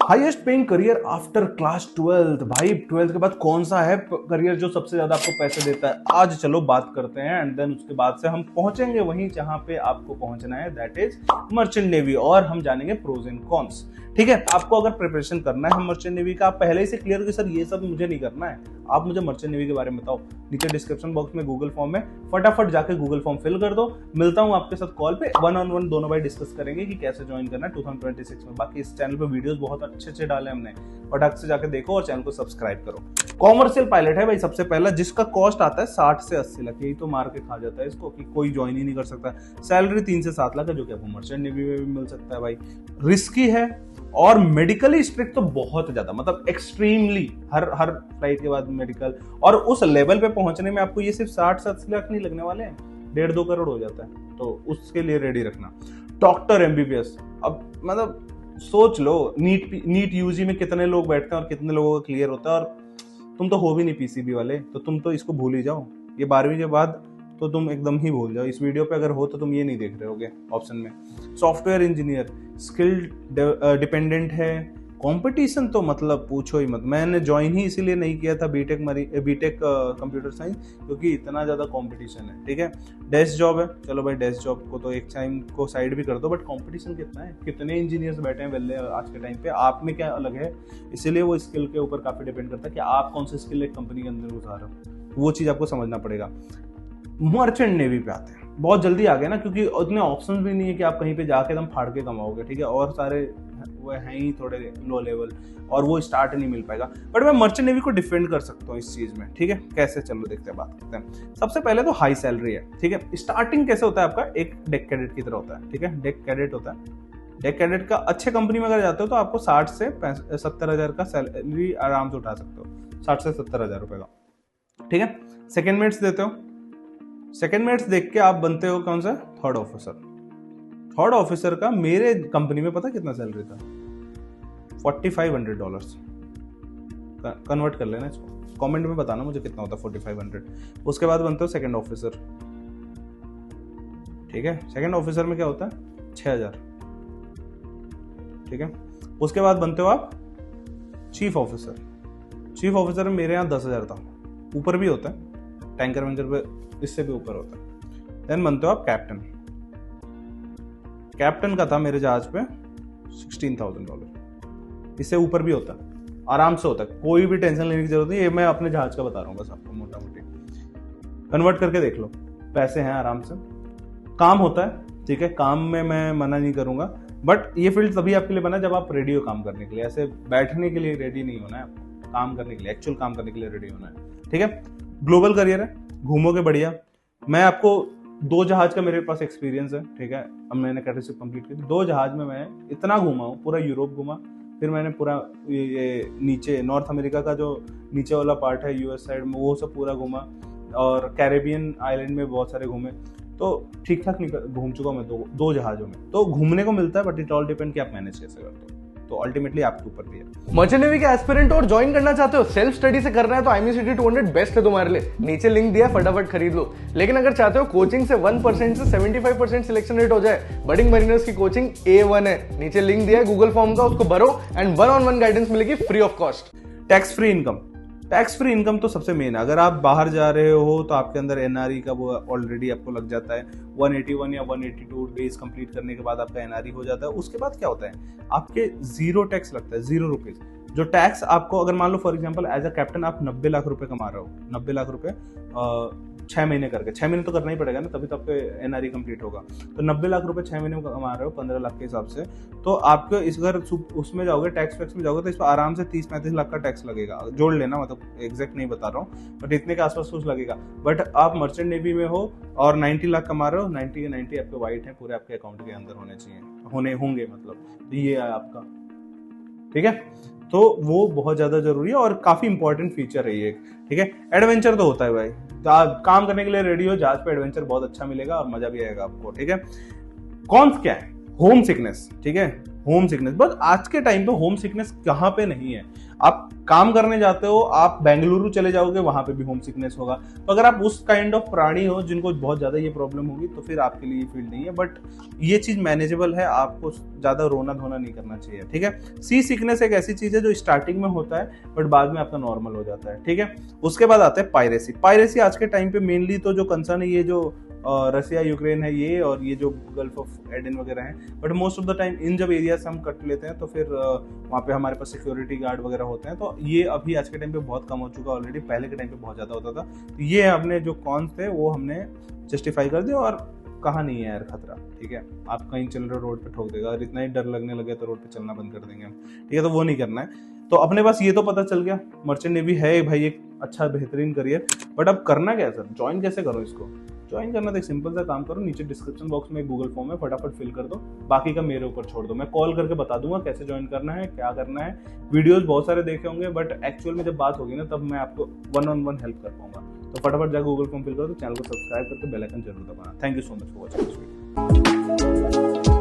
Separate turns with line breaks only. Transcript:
Highest paying career after class 12। भाई 12th के बाद कौन सा है करियर जो सबसे ज्यादा आपको पैसे देता है, आज चलो बात करते हैं। एंड देन उसके बाद से हम पहुंचेंगे वहीं जहां पे आपको पहुंचना है, दैट इज मर्चेंट नेवी, और हम जानेंगे प्रोज एंड कॉन्स। ठीक है, आपको अगर प्रिपरेशन करना है मर्चेंट नेवी का, आप पहले ही से क्लियर कि सर ये सब मुझे नहीं करना है, आप मुझे मर्चेंट नेवी के बारे में बताओ, नीचे डिस्क्रिप्शन बॉक्स में गूगल फॉर्म है, फटाफट जाके गूगल फॉर्म फिल कर दो। मिलता हूं आपके साथ कॉल पे, 1-on-1 दोनों भाई डिस्कस करेंगे कि कैसे ज्वाइन करना है 2026 में। बाकी इस चैनल पे वीडियोस बहुत अच्छे डाले हमने, फटाक से जाके देखो और चैनल को सब्सक्राइब करो। कॉमर्शियल पायलट है भाई सबसे पहला, जिसका कॉस्ट आता है 60 से 80 लाख, यही तो मार के खा जाता है इसको कि कोई ज्वाइन ही नहीं कर सकता। सैलरी 3 से 7 लाख है, जो कि आपको मर्चेंट नेवी में भी मिल सकता है भाई। रिस्की है और मेडिकली स्ट्रिक्ट तो बहुत ज्यादा, मतलब एक्सट्रीमली, हर फ्लाइट के बाद मेडिकल, और उस लेवल पे पहुंचने में आपको ये सिर्फ 60-70 लाख नहीं लगने वाले हैं, 1.5-2 करोड़ हो जाता है, तो उसके लिए रेडी रखना। डॉक्टर एमबीबीएस, अब मतलब सोच लो नीट यूजी में कितने लोग बैठते हैं और कितने लोगों का क्लियर होता है, और तुम तो हो भी नहीं पीसीबी वाले, तो तुम तो इसको भूल ही जाओ। ये 12वीं के बाद तो तुम एकदम ही भूल जाओ। इस वीडियो पे अगर हो तो तुम ये नहीं देख रहे होगे ऑप्शन में। सॉफ्टवेयर इंजीनियर, स्किल डिपेंडेंट है, कंपटीशन तो मतलब पूछो ही मत। मैंने ज्वाइन ही इसीलिए नहीं किया था बीटेक कंप्यूटर साइंस, क्योंकि इतना ज्यादा कंपटीशन है। ठीक है, डेस्क जॉब है, चलो भाई डेस्क जॉब को तो एक टाइम को साइड भी कर दो, बट कंपटीशन कितना है, कितने इंजीनियर्स बैठे हैं वेल्ले आज के टाइम पे, आप में क्या अलग है, इसीलिए वो स्किल के ऊपर काफी डिपेंड करता है कि आप कौन सी स्किल एक कंपनी के अंदर उतार रहे हो, वो चीज आपको समझना पड़ेगा। मर्चेंट नेवी पे आते हैं, बहुत जल्दी आ गए ना, क्योंकि उतने ऑप्शंस भी नहीं है कि आप कहीं पे जाके एकदम फाड़ के कमाओगे। ठीक है, और सारे वो हैं ही थोड़े लो लेवल, और वो स्टार्ट नहीं मिल पाएगा, बट मैं मर्चेंट नेवी को डिफेंड कर सकता हूँ इस चीज में। ठीक है, कैसे, चलो देखते हैं, बात करते हैं। सबसे पहले तो हाई सैलरी है। ठीक है, स्टार्टिंग कैसे होता है आपका, एक डेक कैडेट की तरह होता है। ठीक है, डेक कैडेट होता है, डेक कैडेट का अच्छे कंपनी में अगर जाते हो तो आपको 60 से 70 हजार का सैलरी आराम से उठा सकते हो, 60 से 70 हजार रुपए का। ठीक है, सेकेंड मेट्स देते हो, सेकेंड मेट्स देख के आप बनते हो कौन सा, थर्ड ऑफिसर। थर्ड ऑफिसर का मेरे कंपनी में पता कितना सैलरी था, $4500। कन्वर्ट कर लेना इसको, कमेंट में बताना मुझे कितना होता है 4500। उसके बाद बनते हो सेकेंड ऑफिसर। ठीक है, सेकेंड ऑफिसर में क्या होता है, 6000। ठीक है, उसके बाद बनते हो आप चीफ ऑफिसर। चीफ ऑफिसर में मेरे यहाँ 10,000 था, ऊपर भी होता है, टैंकर वैंकर पे इससे भी ऊपर होता है। देन बनते हो आप कैप्टन। कैप्टन का था मेरे जहाज पे $16,000, इससे ऊपर भी होता है, आराम से होता है, कोई भी टेंशन लेने की जरूरत नहीं। ये मैं अपने जहाज का बता रहा हूँ बस आपको, मोटा मोटी कन्वर्ट करके देख लो, पैसे हैं आराम से, काम होता है। ठीक है, काम में मैं मना नहीं करूंगा, बट ये फील्ड तभी आपके लिए बना जब आप रेडी हो काम करने के लिए, ऐसे बैठने के लिए रेडी नहीं होना है आपको, काम करने के लिए, एक्चुअल काम करने के लिए रेडी होना है। ठीक है, ग्लोबल करियर है, घूमोगे बढ़िया। मैं आपको 2 जहाज का मेरे पास एक्सपीरियंस है। ठीक है, अब मैंने कैटेसिप कंप्लीट की, 2 जहाज में मैं इतना घूमा हूँ, पूरा यूरोप घूमा, फिर मैंने पूरा ये नीचे नॉर्थ अमेरिका का जो नीचे वाला पार्ट है यूएस साइड में, वो सब पूरा घूमा, और कैरेबियन आइलैंड में बहुत सारे घूमे, तो ठीक ठाक घूम चुका मैं 2 जहाजों में। तो घूमने को मिलता है, बट इट ऑल डिपेंड कि आप मैनेज कैसे करते हो, तो अल्टीमेटली आपके ऊपर भी है।
मर्चेंट नेवी के एस्पिरेंट और ज्वाइन करना चाहते हो, सेल्फ स्टडी से करना है तो IME-CT 200 बेस्ट है तुम्हारे लिए, नीचे लिंक दिया है, फटाफट खरीद लो। लेकिन अगर चाहते हो कोचिंग से 1% से 75% सिलेक्शन रेट हो जाए, बडिंग मरीनर्स की कोचिंग A1 है, नीचे लिंक दिया है गूगल फॉर्म का, उसको भरो एंड 1-on-1 गाइडेंस मिलेगी free of cost.
Tax free income, tax free income तो सबसे मेन है। अगर आप बाहर जा रहे हो तो आपके अंदर NRE का वो ऑलरेडी आपको लग जाता है, 181 या 182 डेज कंप्लीट करने के बाद आपका NRE हो जाता है। उसके बाद क्या होता है, आपके 0 टैक्स लगता है, 0 रुपीज। जो टैक्स आपको, अगर मान लो for example as a captain आप 90 लाख रुपए कमा रहे हो, 90 लाख रुपए 6 महीने करके, 6 महीने तो करना ही पड़ेगा ना, तभी तो आपके NRE कंप्लीट होगा। तो 90 लाख रुपए 6 महीने में कमा रहे हो 15 लाख के हिसाब से, तो आपको इस अगर उसमें जाओगे, टैक्स में जाओगे, तो इस पर आराम से 30-35 लाख का टैक्स लगेगा, जोड़ लेना, मतलब एग्जैक्ट नहीं बता रहा हूँ, बट इतने के आसपास कुछ लगेगा। बट आप मर्चेंट नेवी में हो और 90 लाख कमा रहे हो, 90 के 90 आपके वाइट है, पूरे आपके अकाउंट के अंदर होने चाहिए, होंगे मतलब, ये है आपका। ठीक है, तो वो बहुत ज्यादा जरूरी है और काफी इंपॉर्टेंट फीचर है ये। ठीक है, एडवेंचर तो होता है भाई, काम करने के लिए रेडी हो जहाज पे, एडवेंचर बहुत अच्छा मिलेगा और मजा भी आएगा आपको। ठीक है, कॉन्स क्या है, होम सिकनेस, ठीक है, होम सिकनेस, बस आज के टाइम पे होम सिकनेस कहाँ पे नहीं है। आप काम करने जाते हो, आप बेंगलुरु चले जाओगे, वहां पे भी होम सिकनेस होगा। तो अगर आप उस काइंड ऑफ प्राणी हो जिनको बहुत ज्यादा ये प्रॉब्लम होगी, तो फिर आपके लिए ये फील्ड नहीं है। बट ये चीज मैनेजेबल है, आपको ज्यादा रोना धोना नहीं करना चाहिए, ठीक है। सी सिकनेस एक ऐसी चीज है जो स्टार्टिंग में होता है बट बाद में आपका नॉर्मल हो जाता है, ठीक है। उसके बाद आता है पायरेसी। पायरेसी आज के टाइम पे मेनली तो जो कंसर्न है ये जो रसिया यूक्रेन है ये, और ये जो गल्फ ऑफ एडन वगैरह हैं, but most of the time in जब एरिया से हम कट लेते हैं तो फिर वहाँ पे हमारे पास सिक्योरिटी गार्ड वगैरह होते हैं। तो ये अभी आज के टाइम पे बहुत कम हो चुका है ऑलरेडी, पहले के टाइम पे बहुत ज़्यादा होता था। तो ये अपने जो कॉन्स थे वो हमने जस्टिफाई कर दिया, और कहा नहीं है यार खतरा, ठीक है। आप कहीं चल रहे हो रोड पे ठोक देगा, अगर इतना ही डर लगने लगे तो रोड पे चलना बंद कर देंगे हम, ठीक है। तो वो नहीं करना है। तो अपने पास ये तो पता चल गया, मर्चेंट नेवी है भाई एक अच्छा बेहतरीन करियर, बट अब करना क्या है सर, ज्वाइन कैसे करो इसको। ज्वाइन करना तो एक सिंपल सा काम करो, नीचे डिस्क्रिप्शन बॉक्स में एक गूगल फॉर्म है, फटाफट फिल कर दो, बाकी का मेरे ऊपर छोड़ दो। मैं कॉल करके बता दूंगा कैसे ज्वाइन करना है, क्या करना है। वीडियोस बहुत सारे देखे होंगे, बट एक्चुअल में जब बात होगी ना तब मैं आपको 1-on-1 हेल्प कर पाऊंगा। तो फटाफट जाकर गूगल फॉर्म फिल कर दो, चैनल को सब्सक्राइब करके बेल आइकन जरूर दबाना। Thank you so much for watching this video.